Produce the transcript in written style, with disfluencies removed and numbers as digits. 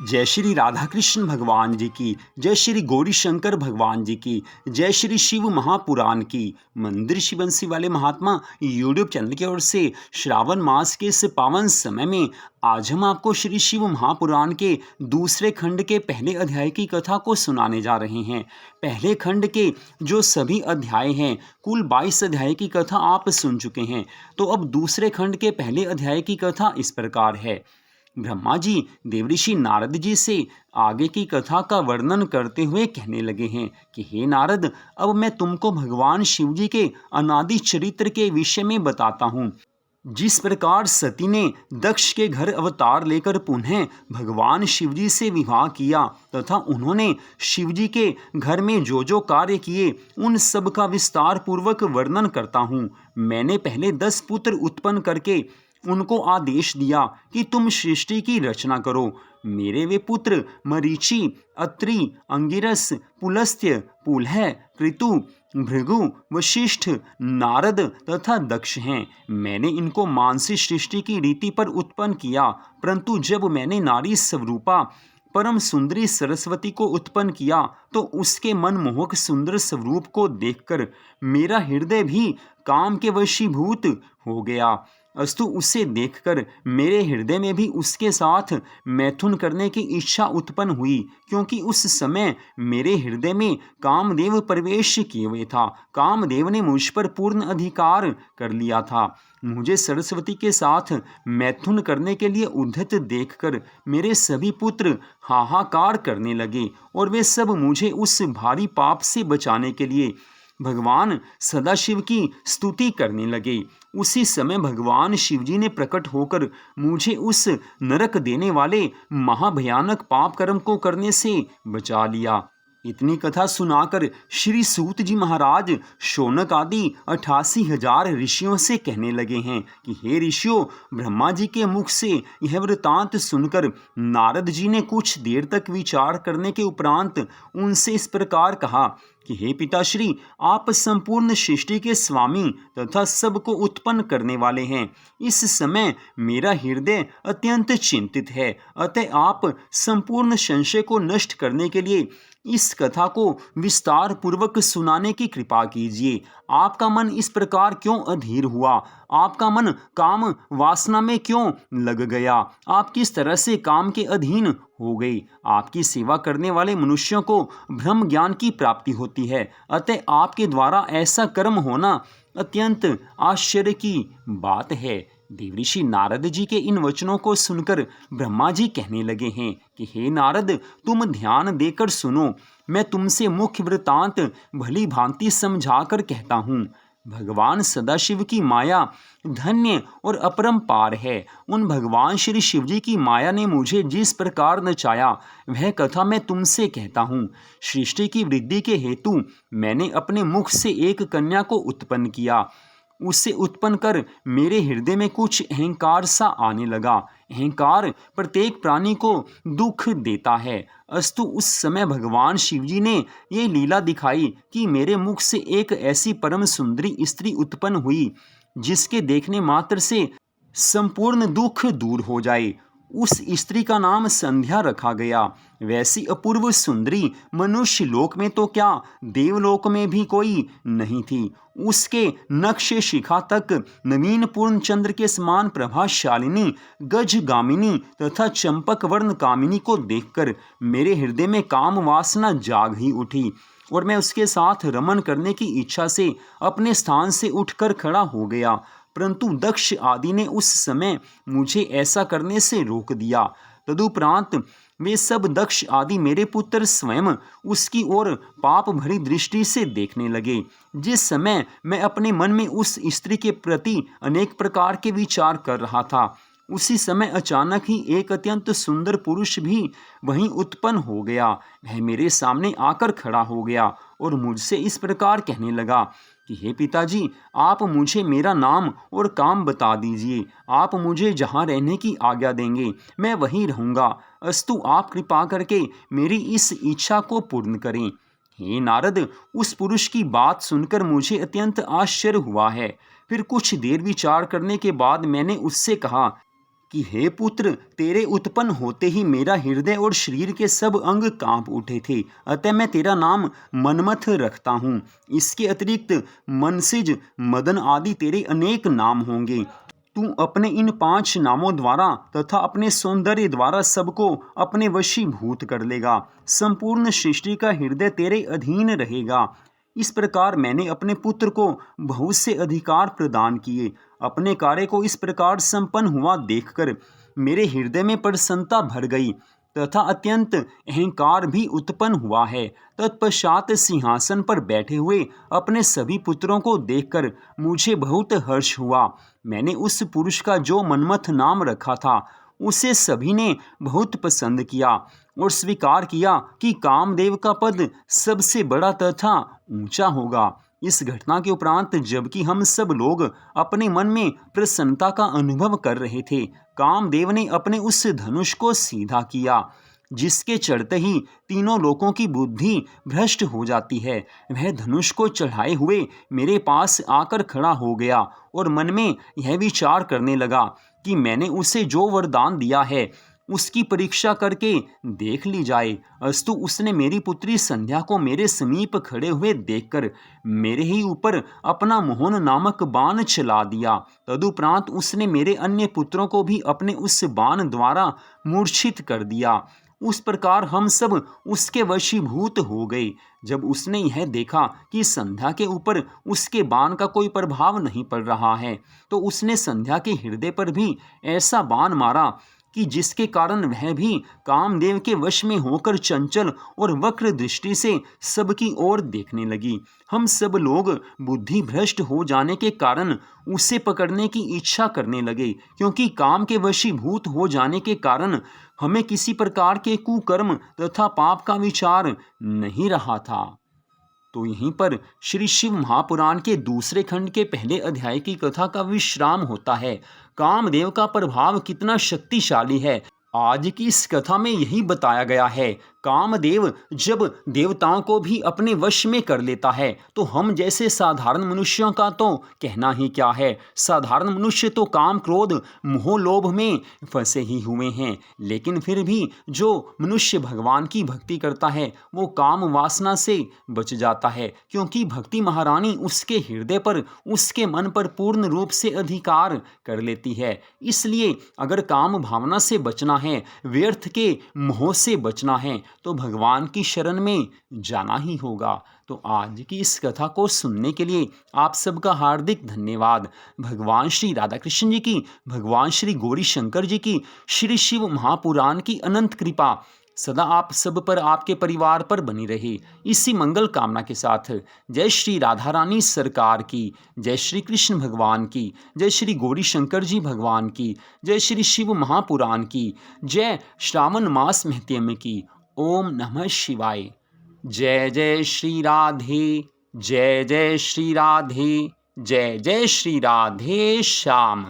जय श्री राधा कृष्ण भगवान जी की, जय श्री गौरी शंकर भगवान जी की, जय श्री शिव महापुराण की। मंदिर शिवंशी वाले महात्मा यूट्यूब चैनल की ओर से श्रावण मास के इस पावन समय में आज हम आपको श्री शिव महापुराण के दूसरे खंड के पहले अध्याय की कथा को सुनाने जा रहे हैं। पहले खंड के जो सभी अध्याय हैं, कुल 22 अध्याय की कथा आप सुन चुके हैं। तो अब दूसरे खंड के पहले अध्याय की कथा इस प्रकार है। ब्रह्मा जी देवऋषि नारद जी से आगे की कथा का वर्णन करते हुए कहने लगे हैं कि हे नारद, अब मैं तुमको भगवान शिव जी के अनादि चरित्र के विषय में बताता हूँ। जिस प्रकार सती ने दक्ष के घर अवतार लेकर पुनः भगवान शिवजी से विवाह किया तथा उन्होंने शिवजी के घर में जो जो कार्य किए, उन सब का विस्तार पूर्वक वर्णन करता हूँ। मैंने पहले 10 पुत्र उत्पन्न करके उनको आदेश दिया कि तुम सृष्टि की रचना करो। मेरे वे पुत्र मरीचि, अत्रि, अंगिरस, पुलस्त्य, पुलह, कृतु, भृगु, वशिष्ठ, नारद तथा दक्ष हैं। मैंने इनको मानसी सृष्टि की रीति पर उत्पन्न किया, परंतु जब मैंने नारी स्वरूपा परम सुंदरी सरस्वती को उत्पन्न किया तो उसके मनमोहक सुंदर स्वरूप को देखकर मेरा हृदय भी काम के वशीभूत हो गया। अस्तु उसे देखकर मेरे हृदय में भी उसके साथ मैथुन करने की इच्छा उत्पन्न हुई, क्योंकि उस समय मेरे हृदय में कामदेव प्रवेश किए हुए था। कामदेव ने मुझ पर पूर्ण अधिकार कर लिया था। मुझे सरस्वती के साथ मैथुन करने के लिए उद्धत देखकर मेरे सभी पुत्र हाहाकार करने लगे और वे सब मुझे उस भारी पाप से बचाने के लिए भगवान सदाशिव की स्तुति करने लगे। उसी समय भगवान शिवजी ने प्रकट होकर मुझे उस नरक देने वाले महाभयानक पाप कर्म को करने से बचा लिया। इतनी कथा सुनाकर श्री सूत जी महाराज शौनक आदि 88,000 ऋषियों से कहने लगे हैं कि हे ऋषियों, ब्रह्मा जी के मुख से यह वृतांत सुनकर नारद जी ने कुछ देर तक विचार करने के उपरांत उनसे इस प्रकार कहा कि हे पिताश्री, आप संपूर्ण सृष्टि के स्वामी तथा सबको उत्पन्न करने वाले हैं। इस समय मेरा हृदय अत्यंत चिंतित है, अतः आप संपूर्ण संशय को नष्ट करने के लिए इस कथा को विस्तार पूर्वक सुनाने की कृपा कीजिए। आपका मन इस प्रकार क्यों अधीर हुआ? आपका मन काम वासना में क्यों लग गया? आप किस तरह से काम के अधीन हो गई? आपकी सेवा करने वाले मनुष्यों को ब्रह्म ज्ञान की प्राप्ति होती है, अतः आपके द्वारा ऐसा कर्म होना अत्यंत आश्चर्य की बात है। देवऋषि नारद जी के इन वचनों को सुनकर ब्रह्मा जी कहने लगे हैं कि हे नारद, तुम ध्यान देकर सुनो। मैं तुमसे मुख्य वृतांत भली भांति समझाकर कहता हूँ। भगवान सदाशिव की माया धन्य और अपरंपार है। उन भगवान श्री शिव जी की माया ने मुझे जिस प्रकार नचाया, वह कथा मैं तुमसे कहता हूँ। सृष्टि की वृद्धि के हेतु मैंने अपने मुख से एक कन्या को उत्पन्न किया। उसे उत्पन्न कर मेरे हृदय में कुछ अहंकार सा आने लगा। अहंकार प्रत्येक प्राणी को दुख देता है। अस्तु उस समय भगवान शिवजी ने ये लीला दिखाई कि मेरे मुख से एक ऐसी परम सुंदरी स्त्री उत्पन्न हुई जिसके देखने मात्र से संपूर्ण दुख दूर हो जाए। उस स्त्री का नाम संध्या रखा गया। वैसी अपूर्व सुंदरी मनुष्य लोक में तो क्या, देवलोक में भी कोई नहीं थी। उसके नक्श शिखा तक नवीन पूर्ण चंद्र के समान प्रभाशालिनी गजगामिनी तथा चंपक वर्ण कामिनी को देखकर मेरे हृदय में काम वासना जाग ही उठी और मैं उसके साथ रमन करने की इच्छा से अपने स्थान से उठकर खड़ा हो गया। परंतु दक्ष आदि ने उस समय मुझे ऐसा करने से रोक दिया। तदुपरांत वे सब दक्ष आदि मेरे पुत्र स्वयं उसकी ओर पाप भरी दृष्टि से देखने लगे। जिस समय मैं अपने मन में उस स्त्री के प्रति अनेक प्रकार के विचार कर रहा था, उसी समय अचानक ही एक अत्यंत सुंदर पुरुष भी वहीं उत्पन्न हो गया। वह मेरे सामने आकर खड़ा हो गया और मुझसे इस प्रकार कहने लगा कि हे पिताजी, आप मुझे मेरा नाम और काम बता दीजिए। आप मुझे जहाँ रहने की आज्ञा देंगे मैं वहीं रहूँगा। अस्तु आप कृपा करके मेरी इस इच्छा को पूर्ण करें। हे नारद, उस पुरुष की बात सुनकर मुझे अत्यंत आश्चर्य हुआ है। फिर कुछ देर विचार करने के बाद मैंने उससे कहा कि हे पुत्र, तेरे उत्पन्न होते ही मेरा हृदय और शरीर के सब अंग कांप उठे थे। अतः मैं तेरा नाम मनमथ रखता हूँ। इसके अतिरिक्त मनसिज, मदन आदि तेरे अनेक नाम होंगे। तू अपने इन 5 नामों द्वारा तथा अपने सौंदर्य द्वारा सबको अपने वशीभूत कर लेगा। संपूर्ण सृष्टि का हृदय तेरे अधीन रहेगा। इस प्रकार मैंने अपने पुत्र को बहुत से अधिकार प्रदान किए। अपने कार्य को इस प्रकार संपन्न हुआ देखकर मेरे हृदय में प्रसन्नता भर गई तथा अत्यंत अहंकार भी उत्पन्न हुआ है। तत्पश्चात सिंहासन पर बैठे हुए अपने सभी पुत्रों को देखकर मुझे बहुत हर्ष हुआ। मैंने उस पुरुष का जो मनमथ नाम रखा था उसे सभी ने बहुत पसंद किया और स्वीकार किया कि कामदेव का पद सबसे बड़ा तथा ऊंचा होगा। इस घटना के उपरांत जबकि हम सब लोग अपने मन में प्रसन्नता का अनुभव कर रहे थे, कामदेव ने अपने उस धनुष को सीधा किया जिसके चढ़ते ही तीनों लोगों की बुद्धि भ्रष्ट हो जाती है। वह धनुष को चढ़ाए हुए मेरे पास आकर खड़ा हो गया और मन में यह विचार करने लगा कि मैंने उसे जो वरदान दिया है उसकी परीक्षा करके देख ली जाए। अस्तु उसने मेरी पुत्री संध्या को मेरे समीप खड़े हुए देखकर मेरे ही ऊपर अपना मोहन नामक बाण चला दिया। तदुपरांत उसने मेरे अन्य पुत्रों को भी अपने उस बाण द्वारा मूर्छित कर दिया। उस प्रकार हम सब उसके वशीभूत हो गए। जब उसने यह देखा कि संध्या के ऊपर उसके बाण का कोई प्रभाव नहीं पड़ रहा है, तो उसने संध्या के हृदय पर भी ऐसा बाण मारा कि जिसके कारण वह भी कामदेव के वश में होकर चंचल और वक्र दृष्टि से सबकी ओर देखने लगी। हम सब लोग बुद्धि भ्रष्ट हो जाने के कारण उसे पकड़ने की इच्छा करने लगे, क्योंकि काम के वशीभूत हो जाने के कारण हमें किसी प्रकार के कुकर्म तथा पाप का विचार नहीं रहा था। तो यहीं पर श्री शिव महापुराण के दूसरे खंड के पहले अध्याय की कथा का विश्राम होता है। कामदेव का प्रभाव कितना शक्तिशाली है, आज की इस कथा में यही बताया गया है। कामदेव जब देवताओं को भी अपने वश में कर लेता है तो हम जैसे साधारण मनुष्यों का तो कहना ही क्या है। साधारण मनुष्य तो काम, क्रोध, मोह, लोभ में फंसे ही हुए हैं, लेकिन फिर भी जो मनुष्य भगवान की भक्ति करता है वो काम वासना से बच जाता है, क्योंकि भक्ति महारानी उसके हृदय पर, उसके मन पर पूर्ण रूप से अधिकार कर लेती है। इसलिए अगर काम भावना से बचना है, व्यर्थ के मोह से बचना है, तो भगवान की शरण में जाना ही होगा। तो आज की इस कथा को सुनने के लिए आप सबका हार्दिक धन्यवाद। भगवान श्री राधा कृष्ण जी की, भगवान श्री गौरी शंकर जी की, श्री शिव महापुराण की अनंत कृपा सदा आप सब पर, आपके परिवार पर बनी रहे। इसी मंगल कामना के साथ जय श्री राधा रानी सरकार की, जय श्री कृष्ण भगवान की, जय श्री गौरी शंकर जी भगवान की, जय श्री शिव महापुराण की, जय श्रावण मास महत्म की। ओम नमः शिवाय। जय जय श्री राधे, जय जय श्री राधे, जय जय श्री राधे श्याम।